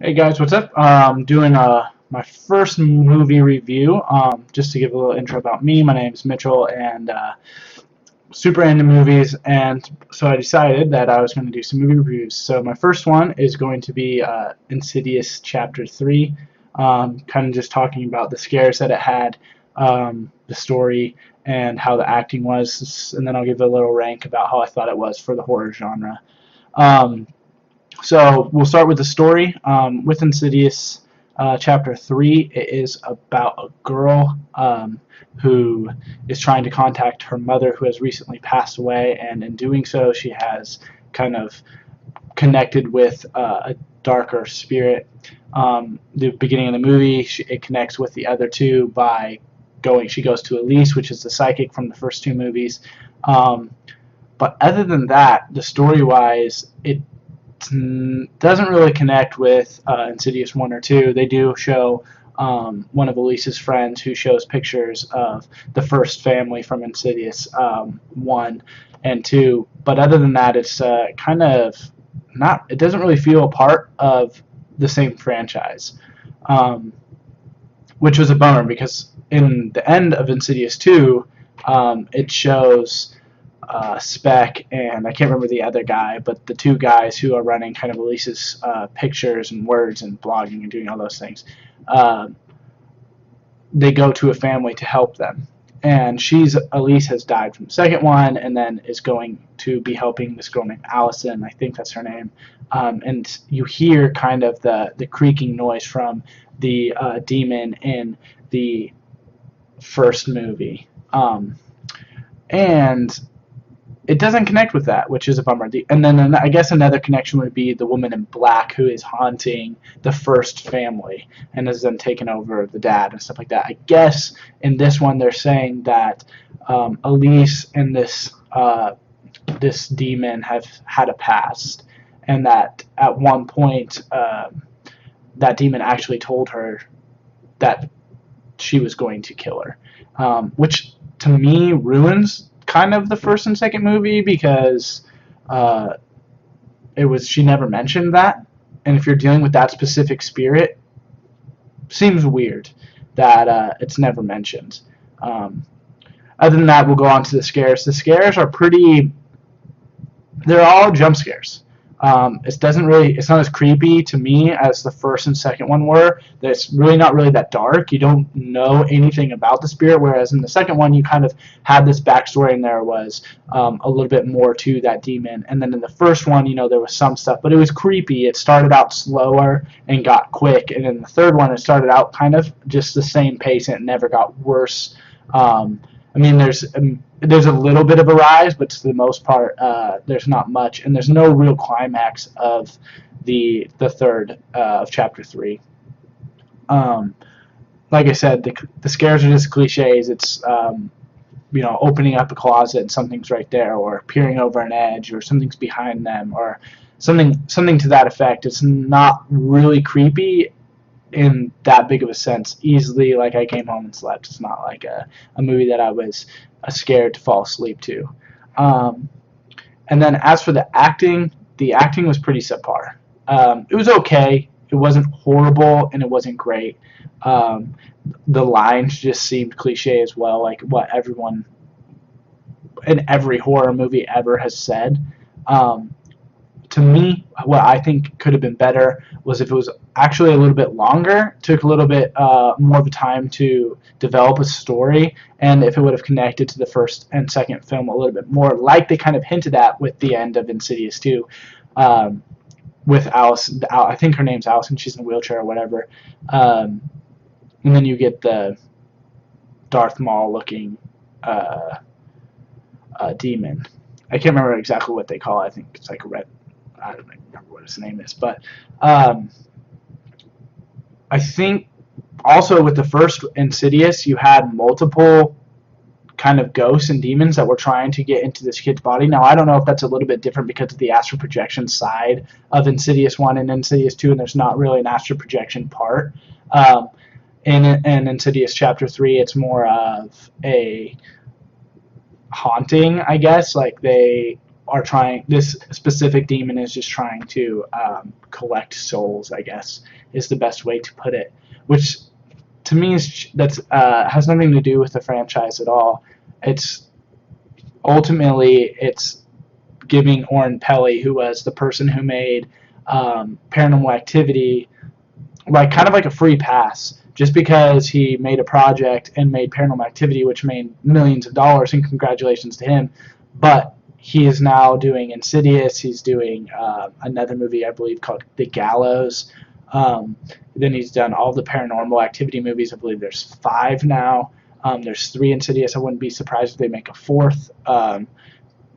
Hey guys, what's up? Doing my first movie review. Just to give a little intro about me, my name is Mitchell, and super into movies. And so I decided that I was going to do some movie reviews. So my first one is going to be Insidious Chapter 3, kind of just talking about the scares that it had, the story, and how the acting was. And then I'll give a little rank about how I thought it was for the horror genre. Um, so we'll start with the story. With Insidious Chapter 3, it is about a girl who is trying to contact her mother who has recently passed away, and in doing so, she has kind of connected with a darker spirit. The beginning of the movie, it connects with the other two by she goes to Elise, which is the psychic from the first two movies. But other than that, the story-wise, it doesn't really connect with Insidious 1 or 2. They do show one of Elise's friends who shows pictures of the first family from Insidious 1 and 2. But other than that, it's kind of not, it doesn't really feel a part of the same franchise, which was a bummer because in the end of Insidious 2, it shows Spec and I can't remember the other guy, but the two guys who are running kind of Elise's pictures and words and blogging and doing all those things. They go to a family to help them, and Elise has died from the second one, and then is going to be helping this girl named Allison. I think that's her name. And you hear kind of the creaking noise from the demon in the first movie, and it doesn't connect with that, which is a bummer. And then I guess another connection would be the woman in black who is haunting the first family and has then taken over the dad and stuff like that. I guess in this one they're saying that Elise and this demon have had a past, and that at one point that demon actually told her that she was going to kill her, which to me ruins kind of the first and second movie because she never mentioned that, and if you're dealing with that specific spirit, seems weird that it's never mentioned. Other than that, we'll go on to the scares. The scares are they're all jump scares. It's not as creepy to me as the first and second one were. It's really not really that dark. You don't know anything about the spirit, whereas in the second one you kind of had this backstory and there was a little bit more to that demon. And then in the first one, there was some stuff, but it was creepy. It started out slower and got quick, and in the third one it started out kind of just the same pace and it never got worse. There's a little bit of a rise, but to the most part, there's not much, and there's no real climax of the third of Chapter 3. Like I said, the scares are just cliches. It's opening up a closet and something's right there, or peering over an edge, or something's behind them, or something to that effect. It's not really creepy in that big of a sense. Easily, like, I came home and slept. It's not like a movie that I was scared to fall asleep to. And then as for the acting was pretty subpar. It was okay. It wasn't horrible and it wasn't great. The lines just seemed cliche as well, like what everyone in every horror movie ever has said. To me, what I think could have been better was if it was actually a little bit longer, took a little bit more of a time to develop a story, and if it would have connected to the first and second film a little bit more, like they kind of hinted at with the end of Insidious 2, with Alice. I think her name's Allison. She's in a wheelchair or whatever. And then you get the Darth Maul-looking demon. I can't remember exactly what they call it. I think it's like a red. I don't remember what his name is, but I think also with the first Insidious, you had multiple kind of ghosts and demons that were trying to get into this kid's body. Now, I don't know if that's a little bit different because of the astral projection side of Insidious 1 and Insidious 2, and there's not really an astral projection part. In Insidious Chapter 3, it's more of a haunting, I guess. Like, they are trying. This specific demon is just trying to collect souls, I guess, is the best way to put it. Which to me is that's has nothing to do with the franchise at all. It's ultimately it's giving Oren Peli, who was the person who made Paranormal Activity, like kind of like a free pass, just because he made a project and made Paranormal Activity, which made millions of dollars, and congratulations to him. But he is now doing Insidious. He's doing another movie, I believe, called The Gallows. Then he's done all the Paranormal Activity movies. I believe there's 5 now. There's 3 Insidious. I wouldn't be surprised if they make a 4th,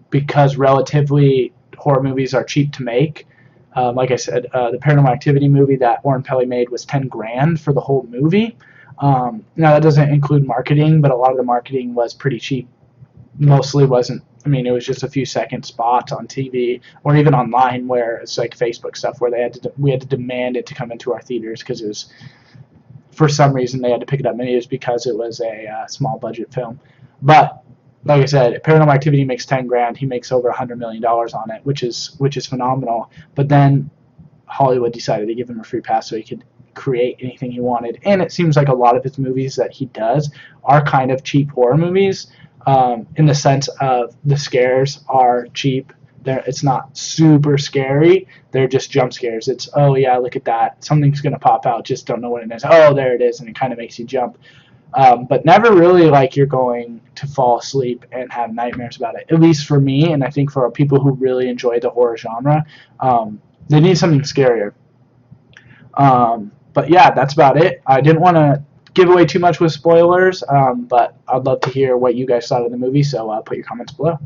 because relatively horror movies are cheap to make. Like I said, the Paranormal Activity movie that Oren Peli made was $10,000 for the whole movie. Now that doesn't include marketing, but a lot of the marketing was pretty cheap. Mostly wasn't. I mean, it was just a few second spots on TV or even online, where it's like Facebook stuff, where we had to demand it to come into our theaters because it was, for some reason, they had to pick it up. Maybe it was because it was a small budget film. But like I said, Paranormal Activity makes $10,000. He makes over $100 million on it, which is phenomenal. But then Hollywood decided to give him a free pass so he could create anything he wanted. And it seems like a lot of his movies that he does are kind of cheap horror movies, in the sense of the scares are cheap. It's not super scary. They're just jump scares. It's, oh yeah, look at that. Something's going to pop out. Just don't know what it is. Oh, there it is. And it kind of makes you jump. But never really like you're going to fall asleep and have nightmares about it. At least for me, and I think for people who really enjoy the horror genre, they need something scarier. But yeah, that's about it. I didn't want to give away too much with spoilers, but I'd love to hear what you guys thought of the movie, so put your comments below.